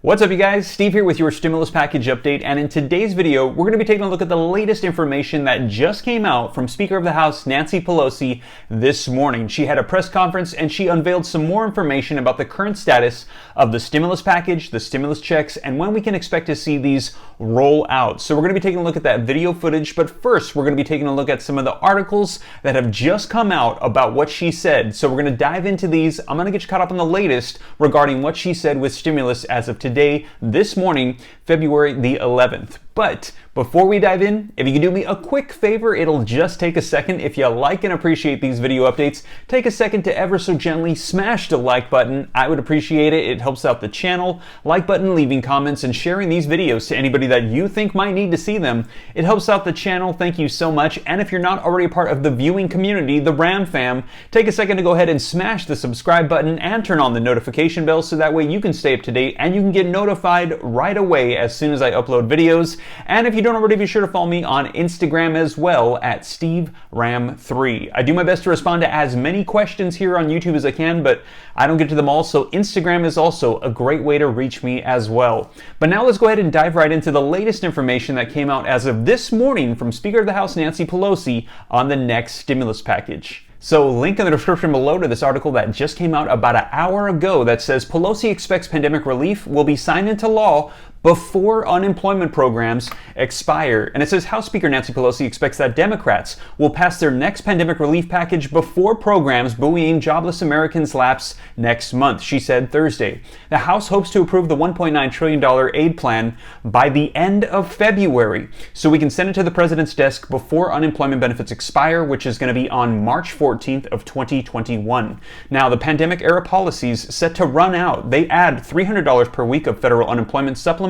What's up, you guys? Steve here with your stimulus package update, and in today's video, we're going to be taking a look at the latest information that just came out from Speaker of the House Nancy Pelosi this morning. She had a press conference and she unveiled some more information about the current status of the stimulus package, the stimulus checks, and when we can expect to see these roll out. So we're going to be taking a look at that video footage, but first we're going to be taking a look at some of the articles that have just come out about what she said. So we're going to dive into these. I'm going to get you caught up on the latest regarding what she said with stimulus as of today, this morning, February the 11th. But before we dive in, if you can do me a quick favor, it'll just take a second. If you like and appreciate these video updates, take a second to ever so gently smash the like button. I would appreciate it. It helps out the channel. Like button, leaving comments, and sharing these videos to anybody that you think might need to see them. It helps out the channel. Thank you so much. And if you're not already a part of the viewing community, the Ram fam, take a second to go ahead and smash the subscribe button and turn on the notification bell so that way you can stay up to date and you can get notified right away as soon as I upload videos. And if you don't already, be sure to follow me on Instagram as well at SteveRam3. I do my best to respond to as many questions here on YouTube as I can, but I don't get to them all, so Instagram is also a great way to reach me as well. But now let's go ahead and dive right into the latest information that came out as of this morning from Speaker of the House Nancy Pelosi on the next stimulus package. So link in the description below to this article that just came out about an hour ago that says Pelosi expects pandemic relief will be signed into law before unemployment programs expire. And it says House Speaker Nancy Pelosi expects that Democrats will pass their next pandemic relief package before programs buoying jobless Americans lapse next month, she said Thursday. The House hopes to approve the $1.9 trillion aid plan by the end of February, so we can send it to the president's desk before unemployment benefits expire, which is going to be on March 14th of 2021. Now, the pandemic era policies set to run out. They add $300 per week of federal unemployment supplements.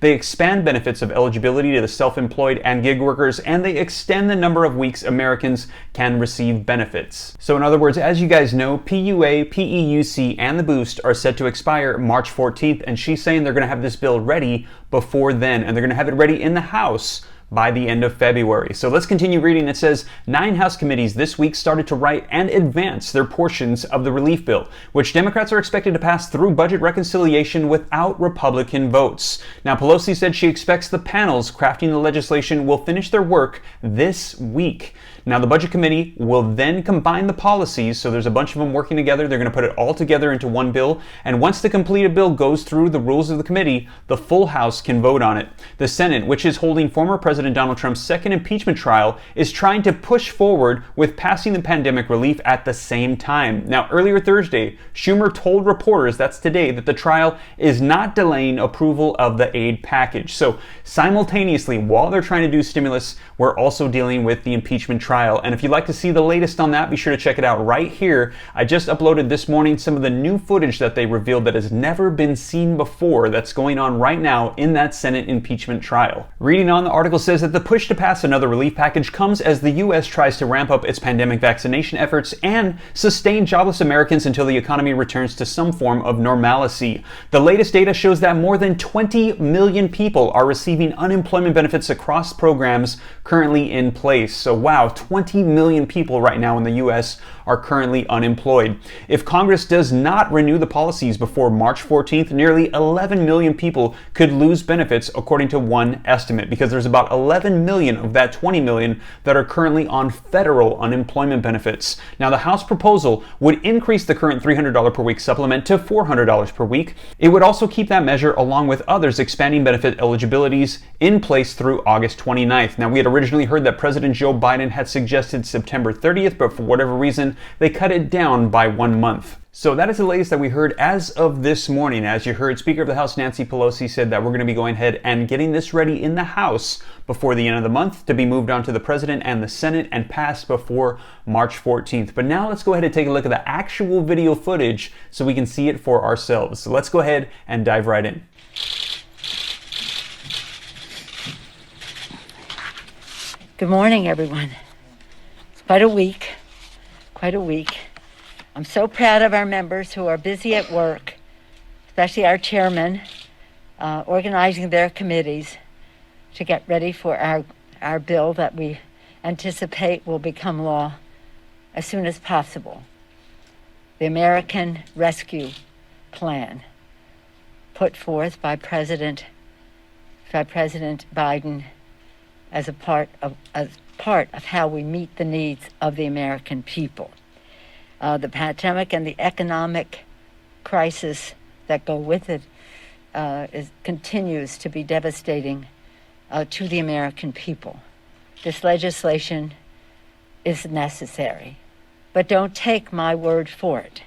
They expand benefits of eligibility to the self-employed and gig workers, and they extend the number of weeks Americans can receive benefits. So in other words, as you guys know, PUA, PEUC, and the Boost are set to expire March 14th, and she's saying they're going to have this bill ready before then, and they're going to have it ready in the House by the end of February. So let's continue reading. It says 9 House committees this week started to write and advance their portions of the relief bill, which Democrats are expected to pass through budget reconciliation without Republican votes. Now, Pelosi said she expects the panels crafting the legislation will finish their work this week. Now, the Budget Committee will then combine the policies, so there's a bunch of them working together. They're going to put it all together into one bill, and once the completed bill goes through the rules of the committee, the full House can vote on it. The Senate, which is holding former President Donald Trump's second impeachment trial, is trying to push forward with passing the pandemic relief at the same time. Now, earlier Thursday, Schumer told reporters, that's today, that the trial is not delaying approval of the aid package. So simultaneously, while they're trying to do stimulus, we're also dealing with the impeachment trial. And if you'd like to see the latest on that, be sure to check it out right here. I just uploaded this morning some of the new footage that they revealed that has never been seen before that's going on right now in that Senate impeachment trial. Reading on, the article says that the push to pass another relief package comes as the U.S. tries to ramp up its pandemic vaccination efforts and sustain jobless Americans until the economy returns to some form of normalcy. The latest data shows that more than 20 million people are receiving unemployment benefits across programs currently in place. So wow, 20 million people right now in the U.S. are currently unemployed. If Congress does not renew the policies before March 14th, nearly 11 million people could lose benefits, according to one estimate, because there's about 11 million of that 20 million that are currently on federal unemployment benefits. Now, the House proposal would increase the current $300 per week supplement to $400 per week. It would also keep that measure along with others expanding benefit eligibilities in place through August 29th. Now, we had originally heard that President Joe Biden had suggested September 30th, but for whatever reason, they cut it down by 1 month. So that is the latest that we heard as of this morning. As you heard, Speaker of the House Nancy Pelosi said that we're going to be going ahead and getting this ready in the House before the end of the month to be moved on to the President and the Senate and passed before March 14th. But now let's go ahead and take a look at the actual video footage so we can see it for ourselves. So let's go ahead and dive right in. Good morning, everyone. It's quite a week. I'm so proud of our members who are busy at work, especially our chairman, organizing their committees to get ready for our bill that we anticipate will become law as soon as possible. The American Rescue Plan. put forth by President Biden as part of how we meet the needs of the American people. The pandemic and the economic crisis that go with it continues to be devastating to the American people. This legislation is necessary, but don't take my word for it.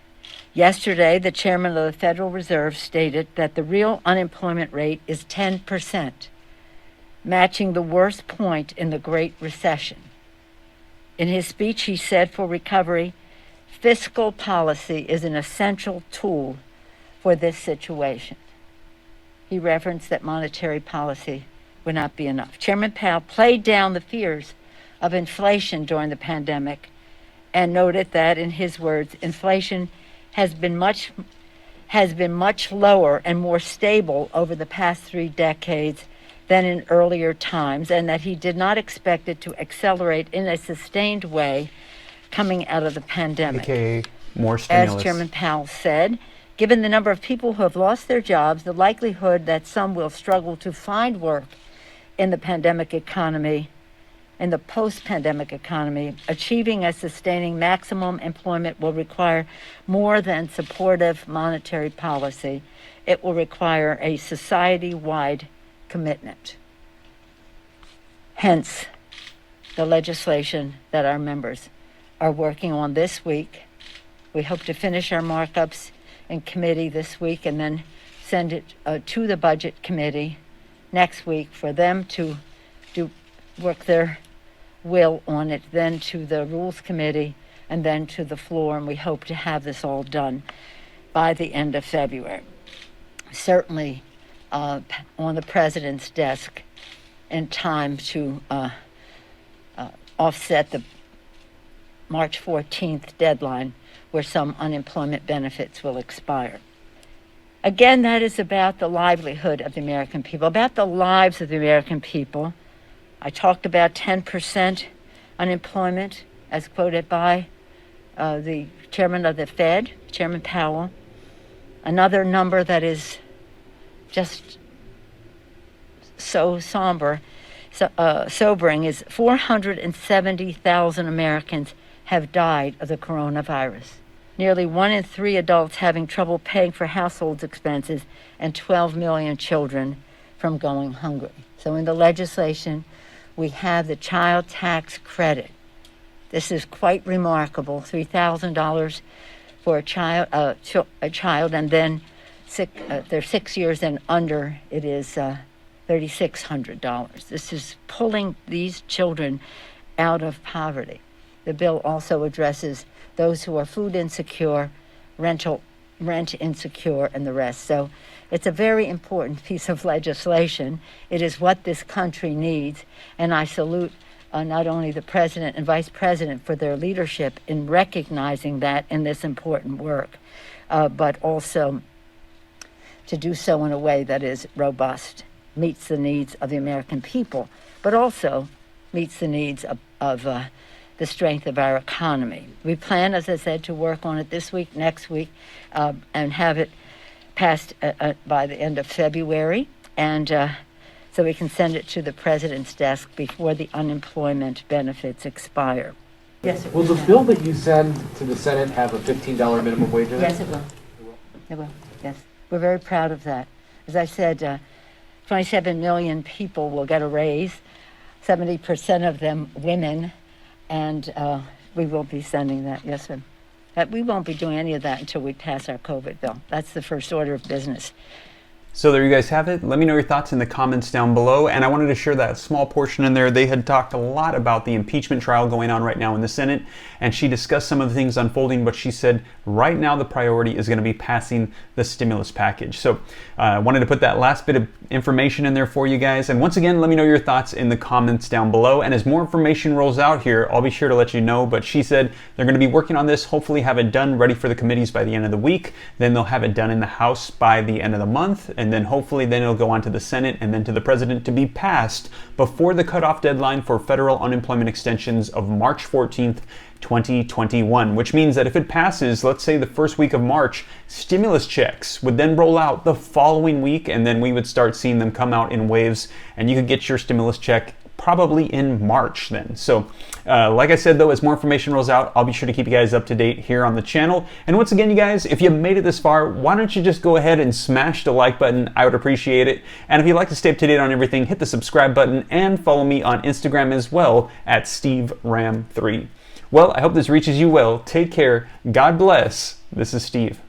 Yesterday, the chairman of the Federal Reserve stated that the real unemployment rate is 10%, matching the worst point in the Great Recession. In his speech, he said for recovery, fiscal policy is an essential tool for this situation. He referenced that monetary policy would not be enough. Chairman Powell played down the fears of inflation during the pandemic and noted that, in his words, inflation has been much lower and more stable over the past 3 decades than in earlier times, and that he did not expect it to accelerate in a sustained way coming out of the pandemic. AKA more stimulus. As Chairman Powell said, given the number of people who have lost their jobs, the likelihood that some will struggle to find work in the pandemic economy, in the post-pandemic economy, achieving and sustaining maximum employment will require more than supportive monetary policy. It will require a society-wide commitment. Hence, the legislation that our members are working on this week. We hope to finish our markups in committee this week and then send it to the Budget Committee next week for them to work their will on it, then to the Rules Committee, and then to the floor, and we hope to have this all done by the end of February. Certainly on the President's desk in time to offset the March 14th deadline where some unemployment benefits will expire. Again, that is about the livelihood of the American people, about the lives of the American people. I talked about 10% unemployment as quoted by the chairman of the Fed, Chairman Powell. Another number that is just so sobering is 470,000 Americans have died of the coronavirus. Nearly 1 in 3 adults having trouble paying for household expenses, and 12 million children from going hungry. So in the legislation, we have the child tax credit. This is quite remarkable, $3,000 for a child, and then they're 6 years and under, it is $3,600. This is pulling these children out of poverty. The bill also addresses those who are food insecure, rent insecure, and the rest. So it's a very important piece of legislation. It is what this country needs, and I salute not only the President and Vice President for their leadership in recognizing that in this important work, but also to do so in a way that is robust, meets the needs of the American people, but also meets the needs of the strength of our economy. We plan, as I said, to work on it this week, next week, and have it passed by the end of February, and so we can send it to the President's desk before the unemployment benefits expire. Yes, Will the bill that you send to the Senate have a $15 minimum wage in it? Yes, it will. It will, yes. We're very proud of that. As I said, 27 million people will get a raise, 70% of them women, and we will be sending that, yes, sir. We won't be doing any of that until we pass our COVID bill. That's the first order of business. So there you guys have it. Let me know your thoughts in the comments down below. And I wanted to share that small portion in there. They had talked a lot about the impeachment trial going on right now in the Senate, and she discussed some of the things unfolding, but she said right now the priority is going to be passing the stimulus package. So I wanted to put that last bit of information in there for you guys. And once again, let me know your thoughts in the comments down below. And as more information rolls out here, I'll be sure to let you know. But she said they're going to be working on this, hopefully have it done, ready for the committees by the end of the week. Then they'll have it done in the House by the end of the month. and then hopefully then it'll go on to the Senate and then to the President to be passed before the cutoff deadline for federal unemployment extensions of March 14th, 2021, which means that if it passes, let's say the first week of March, stimulus checks would then roll out the following week, and then we would start seeing them come out in waves, and you could get your stimulus check probably in March then. So like I said though, as more information rolls out, I'll be sure to keep you guys up to date here on the channel. And once again, you guys, if you made it this far, why don't you just go ahead and smash the like button? I would appreciate it. And if you'd like to stay up to date on everything, hit the subscribe button and follow me on Instagram as well at SteveRam3. Well, I hope this reaches you well. Take care. God bless. This is Steve.